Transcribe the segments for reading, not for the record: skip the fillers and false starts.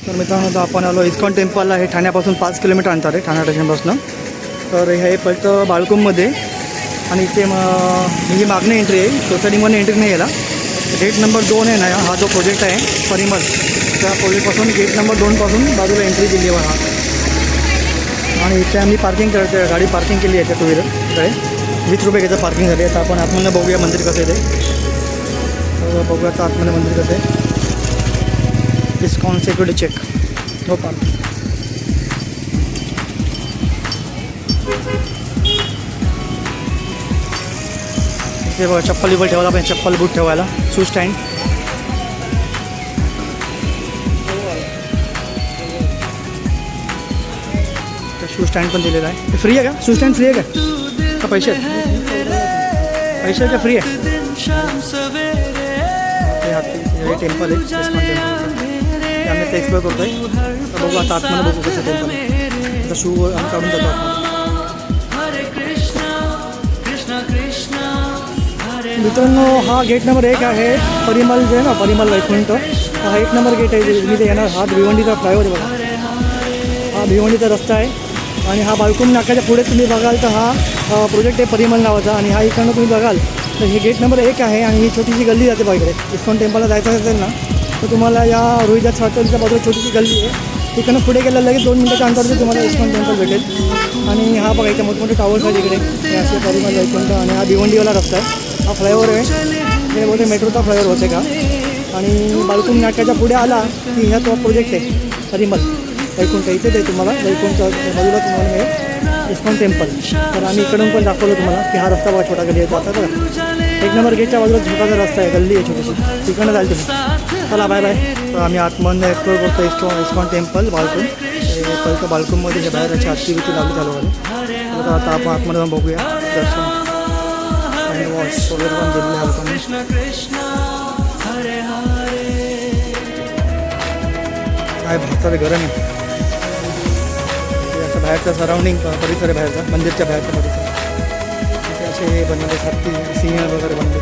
तर मित्रांनो आता आपण आलो इस्कॉन टेम्पलला. हे ठाण्यापासून 5 किलोमीटर अंतर आहे ठाणा स्टेशनपासून. तर हे पहिलं बाळकुममध्ये आणि इथे ही मागणी एंट्री आहे. सोसायटीमध्ये एंट्री नाही यायला. गेट नंबर 2 आहे ना, हा जो प्रोजेक्ट आहे परिमल, त्या प्रोजेक्टपासून गेट नंबर 2पासून बाजूला एंट्री दिली आहे बघा. आणि इथे आम्ही पार्किंग करतो, गाडी पार्किंग केली आहे त्या 2 व्हीलरकडे. 20 रुपये घ्यायचं पार्किंग झाली. आता आपण आतमध्ये बघूया मंदिर कसं आहे ते. बघूया आता आतमध्ये मंदिर कसं आहे. ISKCON security check, no parking. इथे बघा चप्पल बिप्पल ठेवायला पण, चप्पल बूट ठेवायला, शू स्टँड. शू स्टँड पण दिलेला आहे. फ्री आहे का शू स्टँड? फ्री आहे का पैसे पैसे का फ्री आहे? हे टेम्पल आहे इस्कॉन टेम्पल. ते आम्ही ते एक्सप्लोर करतो आहे. तर बघू आता आतमध्ये बघू कसं टेम्पल आहे. आता शू आम्ही काढून जातो आपण. मित्रांनो हा गेट नंबर 1 आहे. परिमल जे आहे ना, परिमल वैकुंठ, हा 1 नंबर गेट आहे. मी ते येणार. हा भिवंडीचा फ्लायओव्हर बघा. हा भिवंडीचा रस्ता आहे. आणि हा बाळकुम नाक्याच्या पुढे तुम्ही बघाल तर हा प्रोजेक्ट आहे परिमल नावाचा. आणि हा इकडनं तुम्ही बघाल तर हे गेट नंबर 1 आहे. आणि ही छोटीशी गल्ली जाते बघा इकडे. इस्कॉन टेम्पलला जायचं असेल ना तर तुम्हाला या रोहिदास हॉटेलच्या बाजूला छोटीशी गल्ली आहे. तिकडनं पुढे गेलं लगेच 2 मिनिटाच्या अंतरावरती तुम्हाला इस्कॉन टेम्पल भेटेल. आणि हा बघा इथे मोठमोठे टावर्स आहेत इकडे. हे असे परिमल वैकुंठ. आणि हा भिवंडीवाला रस्ता आहे. हा फ्लायओव्हर आहे. हे बोलते मेट्रोचा फ्लायओव्हर होते का. आणि बाळकुम नाक्याच्या पुढे आला की ह्या तो प्रोजेक्ट आहे परिमल वैकुंठ. इथेच आहे तुम्हाला वैकुंठ बाजूला तुम्हाला मिळेल इस्कॉन टेम्पल. तर आम्ही इकडून पण दाखवलं तुम्हाला की हा रस्ता बघा छोटा गल्ली आहे. आता बघा 1 नंबर गेटच्या बाजूला छोटासा रस्ता आहे, गल्ली आहे छोटीशी. तिकडनं जाईल तुम्ही. चला बाय बाय. तर आम्ही आतमध्ये एक्सप्लोर करतो इस्कॉन टेम्पल बाळकुम. पहिलं बाळकुममध्ये हे बाहेर अशी ॲक्टिव्हिटी लागली चालू झाली. तर आता आपण आतमध्ये जाऊन बघूया दर्शन. हँड वॉश वगैरे पण दिलेले आहे लोकांनी. काय भारताचं गरम आहे. असं बाहेरचा सराउंडिंग परिसर आहे, बाहेरचा मंदिरच्या बाहेरचा परिसर. तिथे असे हे बनवले हत्ती सिंह वगैरे बनले.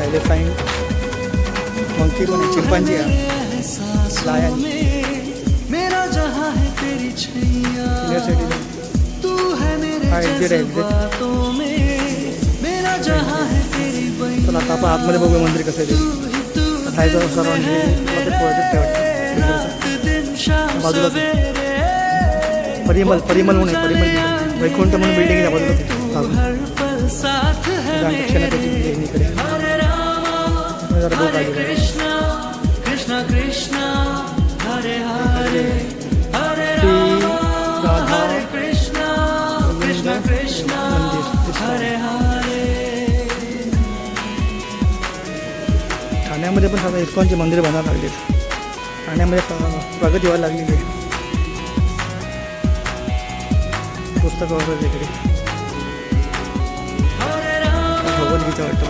एलिफंट, मंकी पण आहे, चिंपांजी आहे, लायन. सिनियर सिटीजन हा एक्झिट आहे एक्झिट. चला आता आपण आतमध्ये बघूया मंदिर कसं आहे ते. बाहेरचं सराउंडिंग प्रोजेक्ट आहे वाटतं बाजूला. परिमल म्हणून आहे, परिमल वैकुंठ म्हणून बिल्डिंग आहे बाजूला. इकडे जरा बोट आली ठाण्यामध्ये पण आता इस्कॉनचे मंदिर बनायला लागले. ठाण्यामध्ये प्रगती व्हायला लागलेली आहे. पुस्तकं वगैरे इकडे भगवद्गीता वाटतं.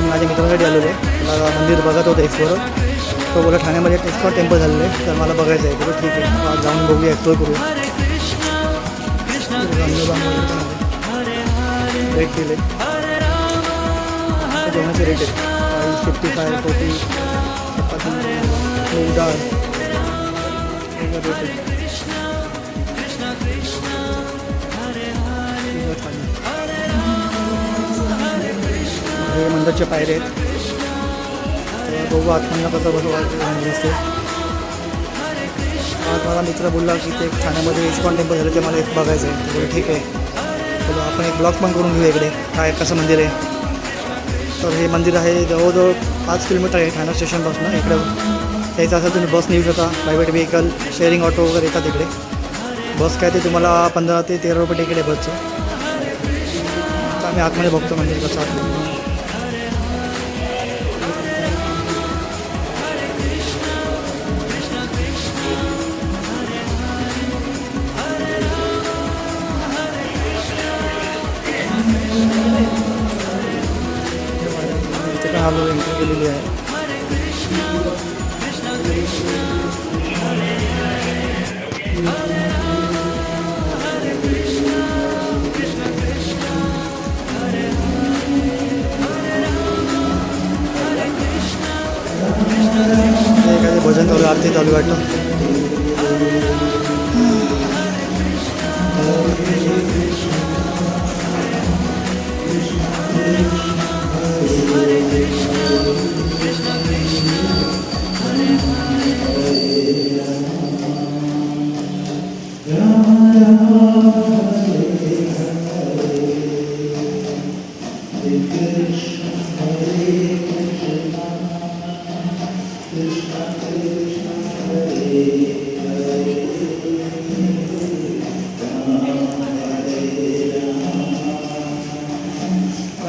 माझ्या मित्रासाठी आलेलो आहे. मला मंदिर बघत होतं एक्सप्लोर. तो बोला ठाण्यामध्ये इस्कॉन टेम्पल झालेलं आहे तर मला बघायचं आहे. तर ठीक आहे जाऊन बघूया, एक्सप्लोर करूया. रेट केले जेवणाचे रेट आहेत 55 40 चपाती मूग डाळ रेट आहे. हे मंदिरचे पायरे आहेत. बघू आतमधनं कसं बघू दिसते. आज मला मित्र बोलला की ते ठाण्यामध्ये इस्कॉन टेम्पल झालं ते मला एक बघायचं आहे. बरं ठीक आहे, तर आपण एक ब्लॉग पण करून घेऊ इकडे काय कसं मंदिर आहे. तर हे मंदिर आहे जवळजवळ 5 किलोमीटर आहे ठाणा स्टेशनपासून. इकडं यायचं असेल तुम्ही बस नेऊ शकता, प्रायव्हेट व्हेकल शेअरिंग ऑटो वगैरे येतात इकडे. बस काय ते तुम्हाला 15 ते 13 रुपये तिकीट आहे बसचं. तर आम्ही आतमध्ये बघतो मंदिर कसं आतमध्ये. आपण आलो एंट्री केलेली आहे. एखादे भजन चालू आरती चालू वाटतं.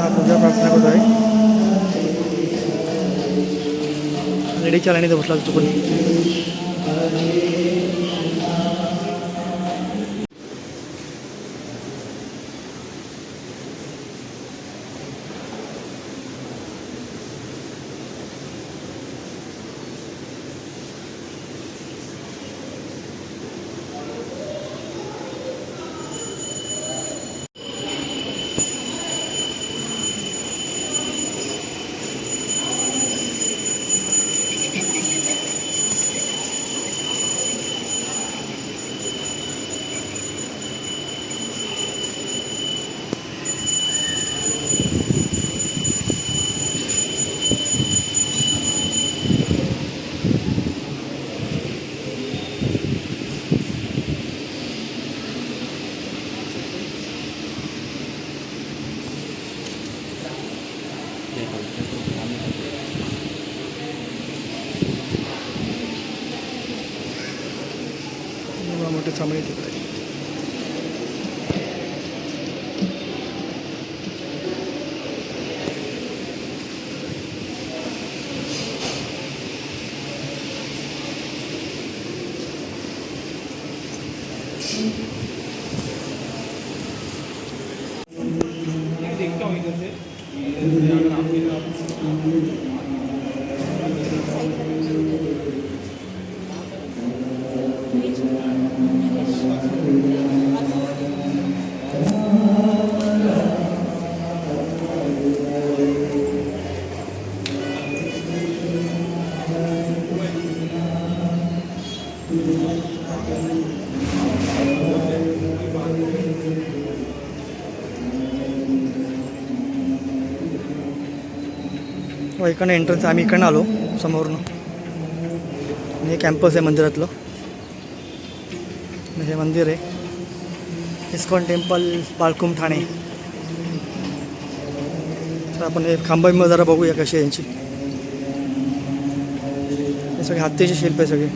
पूजा प्रार्थना करतो आहे. लेडीच्या लाईनीत बसला चुकून. मोठे चांबळे तिकडे. इकडनं एंट्रन्स आम्ही इकडनं आलो समोरनं. हे कॅम्पस आहे मंदिरातलं. हे मंदिर आहे इस्कॉन टेम्पल बाळकुम ठाणे. तर आपण हे खांबा जरा बघूया कशी आहे यांची. हे सगळे हत्तीचे शिल्प आहे सगळे.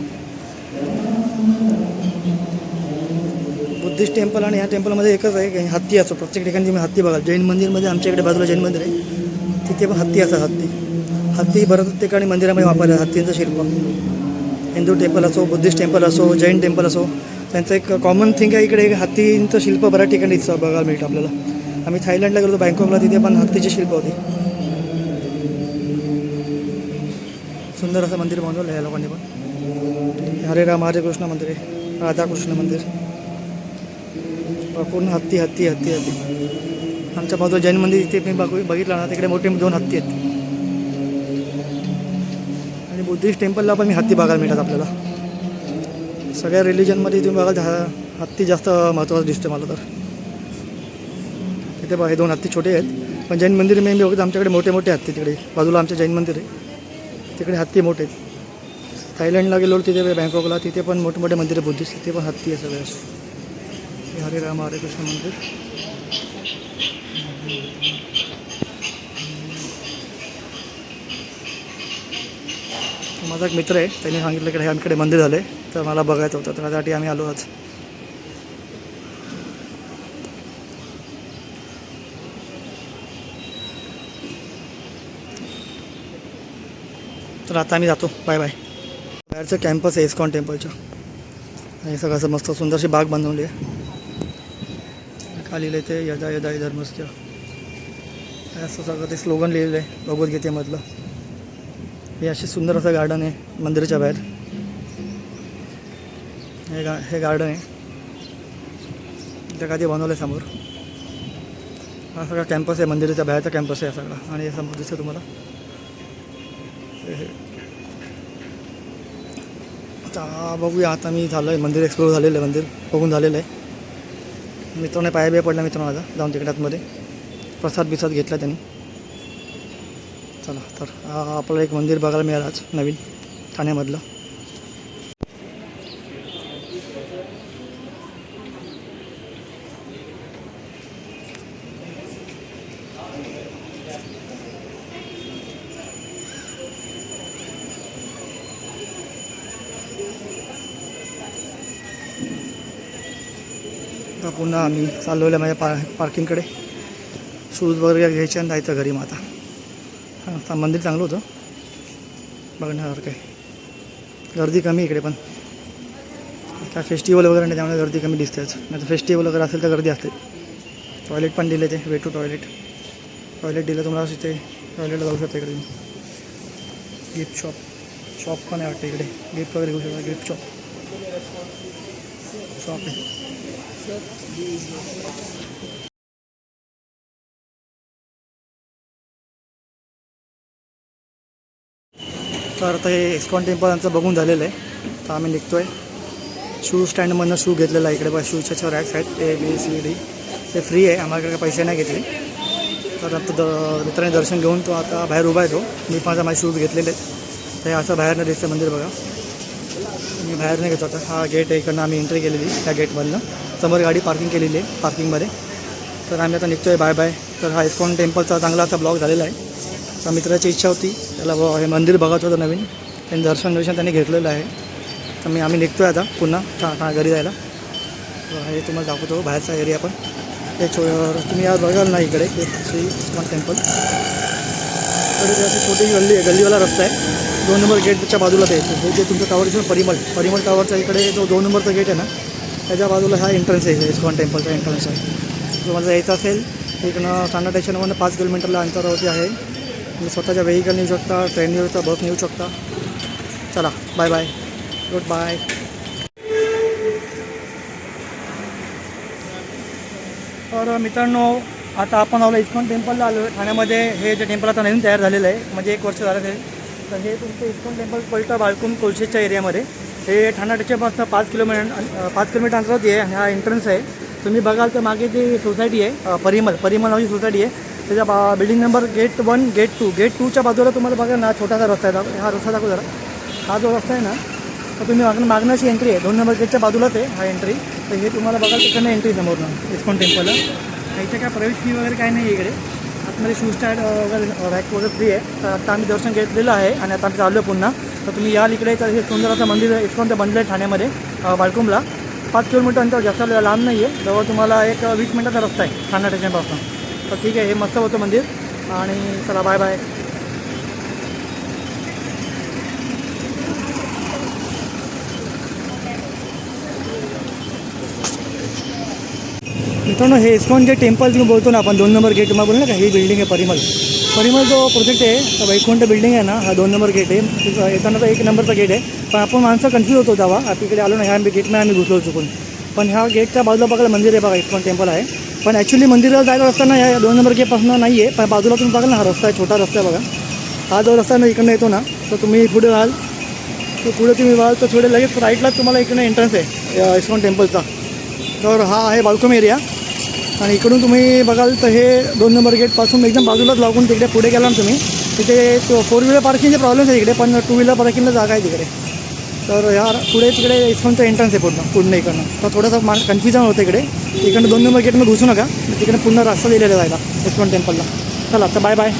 बुद्धिस्ट टेम्पल आणि ह्या टेम्पलमध्ये एकच आहे की हत्ती असतो प्रत्येक ठिकाणी. तुम्ही हत्ती बघा. जैन मंदिरमध्ये आमच्या इकडे बाजूला जैन मंदिर आहे तिथे पण हत्ती असतात. हत्ती बऱ्याच ठिकाणी मंदिरामध्ये वापरतात हत्तींचं शिल्प. हिंदू टेम्पल असो बुद्धिस्ट टेम्पल असो जैन टेम्पल असो त्यांचं एक कॉमन थिंग आहे. इकडे हत्तींचं शिल्प बऱ्याच ठिकाणी बघायला मिळतं आपल्याला. आम्ही थायलंडला गेलो बँकॉकला तिथे पण हत्तीची शिल्प होती. सुंदर असं मंदिर बांधवलं या लोकांनी पण. हरे राम हरे कृष्ण मंदिर आहे. राधाकृष्ण मंदिर पूर्ण हत्ती हत्ती हत्ती हत्ती. आमच्या बाजूला जैन मंदिर तिथे मी बघितलं ना तिकडे मोठे 2 हत्ती आहेत. आणि बुद्धिस्ट टेम्पलला पण मी हत्ती बघायला मिळतात आपल्याला. सगळ्या रिलिजनमध्ये तुम्ही बघाल हत्ती जास्त महत्त्वाचं दिसतं मला तर. तिथे बघा हे 2 हत्ती छोटे आहेत पण जैन मंदिर मी बघतो आमच्याकडे मोठे मोठे हत्ती. तिकडे बाजूला आमचे जैन मंदिर आहे तिकडे हत्ती मोठे आहेत. थायलंडला गेलो तिथे बँकॉकला तिथे पण मोठे मंदिर आहे बुद्धिस्ट. तिथे पण हत्ती आहे सगळे असे. हरे राम हरे कृष्ण मंदिर. माझा एक मित्र आहे त्यांनी सांगितलं की आमच्याकडे मंदिर झालं आहे तर मला बघायचं होतं तर त्यासाठी आम्ही आलो आज. तर आता आम्ही जातो. Bye bye. बाहेरचं कॅम्पस आहे इस्कॉन टेम्पलचं. हे सगळं असं मस्त सुंदरशी बाग बांधवली आहे. खाली लिहिते यदा यदा धर्मस्य. असं सगळं ते स्लोगन लिहिलेलं आहे भगवद्गीतेमधलं. हे असे सुंदर असं गार्डन आहे मंदिराच्या बाहेर. हे गार्डन आहे इथं कधी बनवलं आहे समोर. हा सगळा कॅम्पस आहे मंदिराच्या बाहेरचा कॅम्पस आहे सगळा. आणि हे समोर दिसतं तुम्हाला. आता बघूया. आता मी झालं आहे मंदिर एक्सप्लोर झालेलं आहे. मंदिर बघून झालेलं आहे. मित्राने पाया बिया पडला मित्र माझा जाऊन तिकडे आतमध्ये. प्रसाद बिसाद घेतला त्यांनी. चला तर आपल्याला एक मंदिर बघायला मिळालं आज नवीन ठाण्यामधलं. पुन्हा आम्ही चालवलं माझ्या पार्किंगकडे. शूज वगैरे घ्यायचे आणि जायचं घरी. मग आता मंदिर चांगलं होतं बघण्यासारखं आहे. गर्दी कमी इकडे पण. काय फेस्टिवल वगैरे नाही त्यामुळे गर्दी कमी दिसतेच. नाही तर फेस्टिवल वगैरे असेल तर गर्दी असते. टॉयलेट पण दिले ते वे टू टॉयलेट दिलं तुम्हाला. तिथे टॉयलेटला जाऊ शकता इकडे. गिफ्ट शॉप पण आहे वाटतं इकडे. गिफ्ट वगैरे घेऊ शकता. गिफ्ट शॉप आहे. तर आता हे इस्कॉन टेम्पल आमचं बघून झालेलं आहे. तर आम्ही निघतो आहे. शू स्टँडमधनं शू घेतलेला आहे. इकडे बघा शूच्या रॅक्स आहेत ABCD. ते फ्री आहे. आम्हाला काही पैसे नाही घेतले. तर आता मित्राने दर्शन घेऊन तो आता बाहेर उभा आहे. तो मी माझे शूज घेतलेले आहेत. ते असं बाहेरनं दिसतं मंदिर बघा. मी बाहेर नाही घेतो आता. हा गेट आहे. इकडनं आम्ही एंट्री केलेली त्या गेटमधनं. समोर गाडी पार्किंग केलेली आहे पार्किंगमध्ये. तर आम्ही आता निघतो आहे. Bye bye. तर हा इस्कॉन टेम्पलचा चांगला असा ब्लॉग झालेला आहे. तर मित्राची इच्छा होती त्याला हे मंदिर बघायचं होतं नवीन. त्यांनी दर्शन त्यांनी घेतलेलं आहे. तर आम्ही निघतो आहे आता पुन्हा घरी जायला. हे तुम्हाला दाखवतो बाहेरचा एरिया पण. हे तुम्ही आज बघाल ना इकडे हे श्री इस्कॉन टेम्पल. तर अशी छोटी गल्ली आहे. गल्लीवाला रस्ता आहे. 2 नंबर गेटच्या बाजूला ते हे जे तुमचं टावर दिसतं परिमल टावरचा इकडे जो 2 नंबरचा गेट आहे ना त्याच्या बाजूला हा एंट्रन्स आहे. इस्कॉन टेम्पलचा एंट्रन्स आहे. तुम्हाला यायचं असेल इकडनं ठाणा स्टेशनमधून 5 किलोमीटरला अंतरावरती आहे. तुम्ही स्वतःच्या व्हेकल नेऊ शकता. ट्रेन नेऊ शकता. बस नेऊ शकता. चला बाय बाय. Good bye. तर मित्रांनो आता आपण आलो इस्कॉन टेम्पलला आलो आहे ठाण्यामध्ये. हे जे टेम्पल आता नवीन तयार झालेलं आहे म्हणजे 1 वर्ष झालं आहे. तर हे तुमचं इस्कॉन टेम्पल पलटा बाळकूम कोलशेच्या एरियामध्ये. हे ठाणा स्टेशनपासून 5 किलोमीटर अंतरावरती आहे. आणि हा एंट्रन्स आहे. तुम्ही बघाल तर मागे जी सोसायटी आहे परिमल नावाची सोसायटी आहे. त्याच्या building number gate 1 gate 2 gate 2च्या बाजूला तुम्हाला बघा ना छोटासा रस्ता आहे. हा रस्ता दाखवू जरा. हा जो रस्ता आहे ना तर तुम्ही मागण्याची एंट्री आहे. 2 नंबर गेटच्या बाजूलाच आहे हा एंट्री. तर हे तुम्हाला बघाल तिकडनं एंट्री समोरनं इस्कॉन टेम्पलला. इथे काय प्रवेश फी वगैरे काय नाही आहे इकडे. आतमध्ये शू स्टँड वगैरे रॅक वगैरे फ्री आहे. तर आता आम्ही दर्शन घेतलेलं आहे आणि आता आम्ही चाललो आहे पुन्हा. तर तुम्ही याल इकडे. तर हे सुंदर असं मंदिर इस्कॉनचं बनलं आहे ठाण्यामध्ये बाळकुमला. 5 किलोमीटर अंतर जास्त लांब नाही आहे. जवळ तुम्हाला एक 20 मिनटाचा रस्ता आहे ठाणा स्टेशनपासून. तर ठीक आहे. हे मस्त होतं मंदिर. आणि चला बाय बाय. मित्रांनो हे इस्कॉन जे टेम्पल तुम्ही बोलतो ना आपण 2 नंबर गेट तुम्हाला बोलू ना का ही बिल्डिंग आहे परिमल जो प्रोजेक्ट आहे तर वैकुंठ बिल्डिंग आहे ना हा 2 नंबर गेट आहे. येताना तर 1 नंबरचा गेट आहे. पण आपण माणसं कन्फ्यूज होतो तेव्हा आपल्याकडे आलो ना ह्या गेटमध्ये आम्ही घुसलो चुकून. पण ह्या गेटच्या बाजूला बघायला मंदिर आहे बघा इस्कॉन टेम्पल आहे. पण ॲक्च्युली मंदिराला जायला रस्ता ह्या 2 नंबर गेटपासून नाही आहे. पण बाजूला तुम्ही बघाल ना हा रस्ता आहे छोटा रस्ता आहे बघा. हा जो रस्ता ना इकडनं येतो ना तर तुम्ही पुढे राहाल तर पुढे तुम्ही व्हाल तर थोडे लगेच राईटलाच तुम्हाला इकडनं एंट्रन्स आहे इस्कॉन टेम्पलचा. तर हा आहे बाळकुम एरिया. आणि इकडून तुम्ही बघाल तर हे 2 नंबर गेटपासून एकदम बाजूलाच लागून तिकडे पुढे गेला ना तुम्ही तिथे 4 व्हीलर पार्किंगचे प्रॉब्लेम्स आहे इकडे. पण 2 व्हीलर पार्किंगला जागा आहे तिकडे. तर ह्या पुढे तिकडे इस्कॉनचं एंट्रन्स आहे पुढनं इकडनं. तर थोडंसं कन्फ्युजन होतं इकडे. इकडनं 2 नंबर गेटमध्ये घुसू नका. तिकडे पुन्हा रस्ता दिलेला जायला इस्कॉन टेम्पलला. चला तर बाय बाय.